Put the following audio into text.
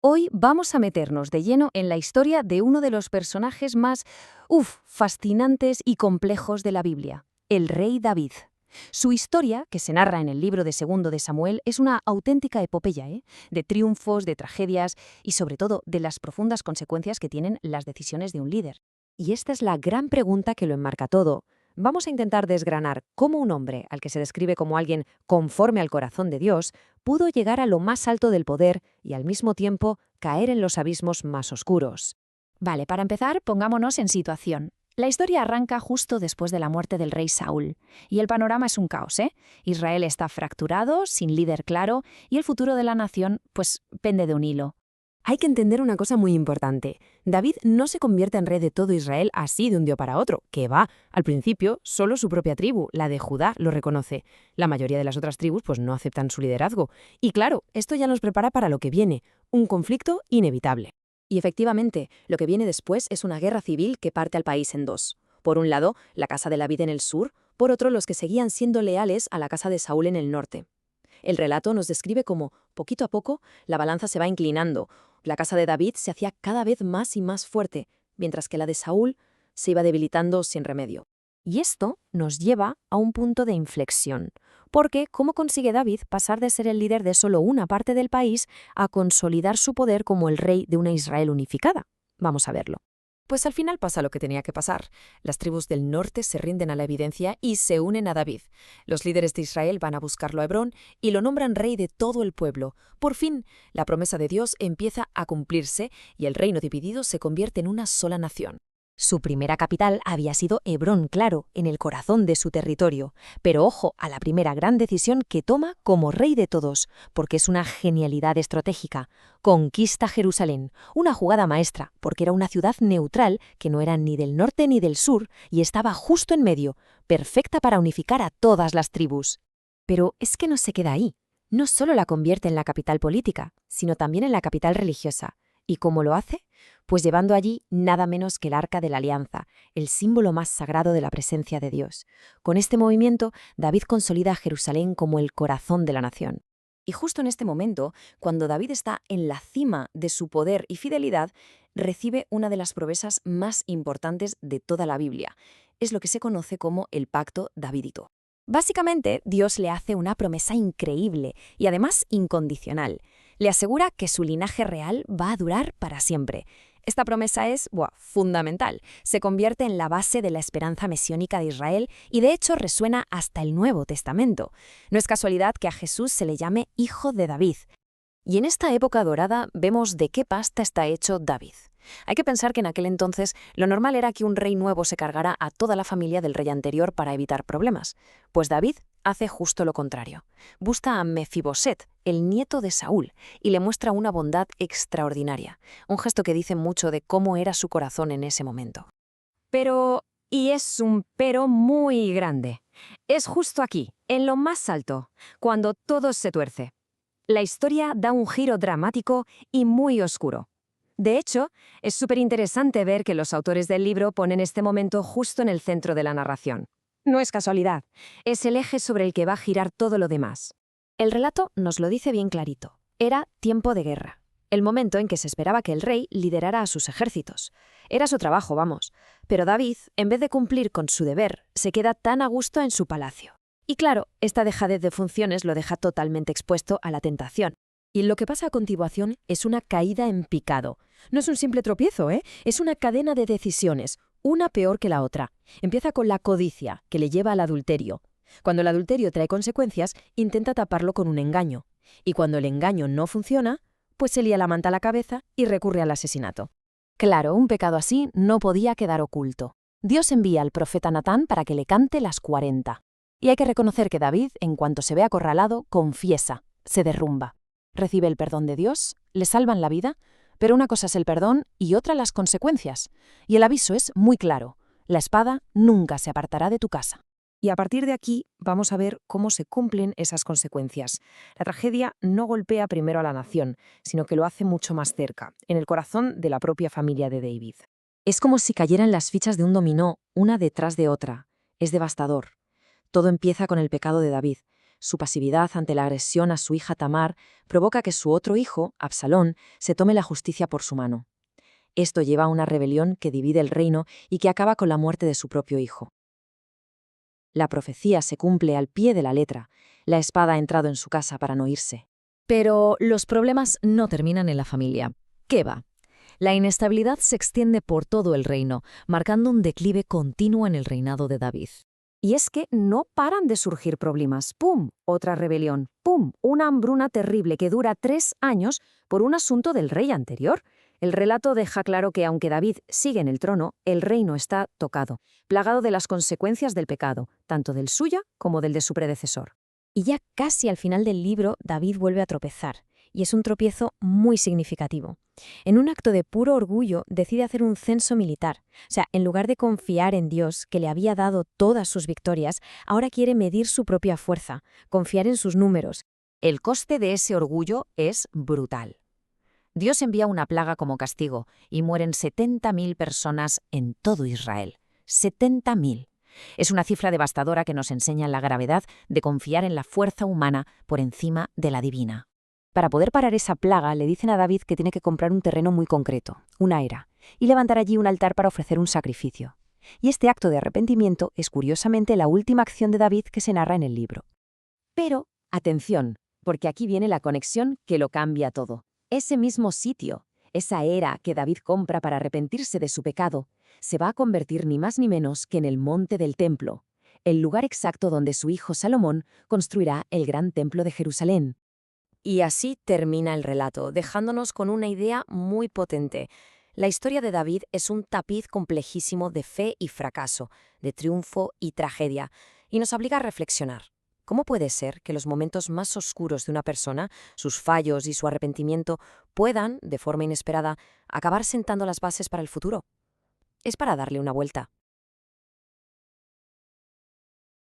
Hoy vamos a meternos de lleno en la historia de uno de los personajes más, fascinantes y complejos de la Biblia, el rey David. Su historia, que se narra en el libro de Segundo de Samuel, es una auténtica epopeya, de triunfos, de tragedias y sobre todo de las profundas consecuencias que tienen las decisiones de un líder. Y esta es la gran pregunta que lo enmarca todo. Vamos a intentar desgranar cómo un hombre, al que se describe como alguien conforme al corazón de Dios, pudo llegar a lo más alto del poder y al mismo tiempo caer en los abismos más oscuros. Vale, para empezar, pongámonos en situación. La historia arranca justo después de la muerte del rey Saúl, y el panorama es un caos, ¿eh? Israel está fracturado, sin líder claro, y el futuro de la nación, pues, pende de un hilo. Hay que entender una cosa muy importante. David no se convierte en rey de todo Israel así de un día para otro, que va. Al principio, solo su propia tribu, la de Judá, lo reconoce. La mayoría de las otras tribus pues no aceptan su liderazgo. Y claro, esto ya nos prepara para lo que viene, un conflicto inevitable. Y efectivamente, lo que viene después es una guerra civil que parte al país en dos. Por un lado, la casa de David en el sur, por otro, los que seguían siendo leales a la casa de Saúl en el norte. El relato nos describe cómo, poquito a poco, la balanza se va inclinando. La casa de David se hacía cada vez más y más fuerte, mientras que la de Saúl se iba debilitando sin remedio. Y esto nos lleva a un punto de inflexión, porque ¿cómo consigue David pasar de ser el líder de solo una parte del país a consolidar su poder como el rey de una Israel unificada? Vamos a verlo. Pues al final pasa lo que tenía que pasar. Las tribus del norte se rinden a la evidencia y se unen a David. Los líderes de Israel van a buscarlo a Hebrón y lo nombran rey de todo el pueblo. Por fin, la promesa de Dios empieza a cumplirse y el reino dividido se convierte en una sola nación. Su primera capital había sido Hebrón, claro, en el corazón de su territorio. Pero ojo a la primera gran decisión que toma como rey de todos, porque es una genialidad estratégica. Conquista Jerusalén, una jugada maestra, porque era una ciudad neutral que no era ni del norte ni del sur y estaba justo en medio, perfecta para unificar a todas las tribus. Pero es que no se queda ahí. No solo la convierte en la capital política, sino también en la capital religiosa. ¿Y cómo lo hace? Pues llevando allí nada menos que el Arca de la Alianza, el símbolo más sagrado de la presencia de Dios. Con este movimiento, David consolida a Jerusalén como el corazón de la nación. Y justo en este momento, cuando David está en la cima de su poder y fidelidad, recibe una de las promesas más importantes de toda la Biblia. Es lo que se conoce como el Pacto Davídico. Básicamente, Dios le hace una promesa increíble y además incondicional. Le asegura que su linaje real va a durar para siempre. Esta promesa es fundamental. Se convierte en la base de la esperanza mesiónica de Israel y de hecho resuena hasta el Nuevo Testamento. No es casualidad que a Jesús se le llame Hijo de David. Y en esta época dorada vemos de qué pasta está hecho David. Hay que pensar que en aquel entonces lo normal era que un rey nuevo se cargara a toda la familia del rey anterior para evitar problemas. Pues David hace justo lo contrario. Busca a Mefiboset, el nieto de Saúl, y le muestra una bondad extraordinaria, un gesto que dice mucho de cómo era su corazón en ese momento. Y es un pero muy grande. Es justo aquí, en lo más alto, cuando todo se tuerce. La historia da un giro dramático y muy oscuro. De hecho, es súper interesante ver que los autores del libro ponen este momento justo en el centro de la narración. No es casualidad, es el eje sobre el que va a girar todo lo demás. El relato nos lo dice bien clarito. Era tiempo de guerra, el momento en que se esperaba que el rey liderara a sus ejércitos. Era su trabajo, vamos. Pero David, en vez de cumplir con su deber, se queda tan a gusto en su palacio. Y claro, esta dejadez de funciones lo deja totalmente expuesto a la tentación. Y lo que pasa a continuación es una caída en picado. No es un simple tropiezo, es una cadena de decisiones, una peor que la otra. Empieza con la codicia, que le lleva al adulterio. Cuando el adulterio trae consecuencias, intenta taparlo con un engaño. Y cuando el engaño no funciona, pues se lía la manta a la cabeza y recurre al asesinato. Claro, un pecado así no podía quedar oculto. Dios envía al profeta Natán para que le cante las 40. Y hay que reconocer que David, en cuanto se ve acorralado, confiesa, se derrumba. Recibe el perdón de Dios, le salvan la vida, pero una cosa es el perdón y otra las consecuencias. Y el aviso es muy claro, la espada nunca se apartará de tu casa. Y a partir de aquí vamos a ver cómo se cumplen esas consecuencias. La tragedia no golpea primero a la nación, sino que lo hace mucho más cerca, en el corazón de la propia familia de David. Es como si cayeran las fichas de un dominó, una detrás de otra. Es devastador. Todo empieza con el pecado de David, Su pasividad ante la agresión a su hija Tamar provoca que su otro hijo, Absalón, se tome la justicia por su mano. Esto lleva a una rebelión que divide el reino y que acaba con la muerte de su propio hijo. La profecía se cumple al pie de la letra. La espada ha entrado en su casa para no irse. Pero los problemas no terminan en la familia. ¿Qué va? La inestabilidad se extiende por todo el reino, marcando un declive continuo en el reinado de David. Y es que no paran de surgir problemas. ¡Pum! Otra rebelión. ¡Pum! Una hambruna terrible que dura 3 años por un asunto del rey anterior. El relato deja claro que aunque David sigue en el trono, el reino está tocado, plagado de las consecuencias del pecado, tanto del suyo como del de su predecesor. Y ya casi al final del libro, David vuelve a tropezar, y es un tropiezo muy significativo. En un acto de puro orgullo, decide hacer un censo militar. O sea, en lugar de confiar en Dios, que le había dado todas sus victorias, ahora quiere medir su propia fuerza, confiar en sus números. El coste de ese orgullo es brutal. Dios envía una plaga como castigo y mueren 70.000 personas en todo Israel. 70.000. Es una cifra devastadora que nos enseña la gravedad de confiar en la fuerza humana por encima de la divina. Para poder parar esa plaga, le dicen a David que tiene que comprar un terreno muy concreto, una era, y levantar allí un altar para ofrecer un sacrificio. Y este acto de arrepentimiento es curiosamente la última acción de David que se narra en el libro. Pero, atención, porque aquí viene la conexión que lo cambia todo. Ese mismo sitio, esa era que David compra para arrepentirse de su pecado, se va a convertir ni más ni menos que en el monte del templo, el lugar exacto donde su hijo Salomón construirá el gran templo de Jerusalén. Y así termina el relato, dejándonos con una idea muy potente. La historia de David es un tapiz complejísimo de fe y fracaso, de triunfo y tragedia, y nos obliga a reflexionar. ¿Cómo puede ser que los momentos más oscuros de una persona, sus fallos y su arrepentimiento, puedan, de forma inesperada, acabar sentando las bases para el futuro? Es para darle una vuelta.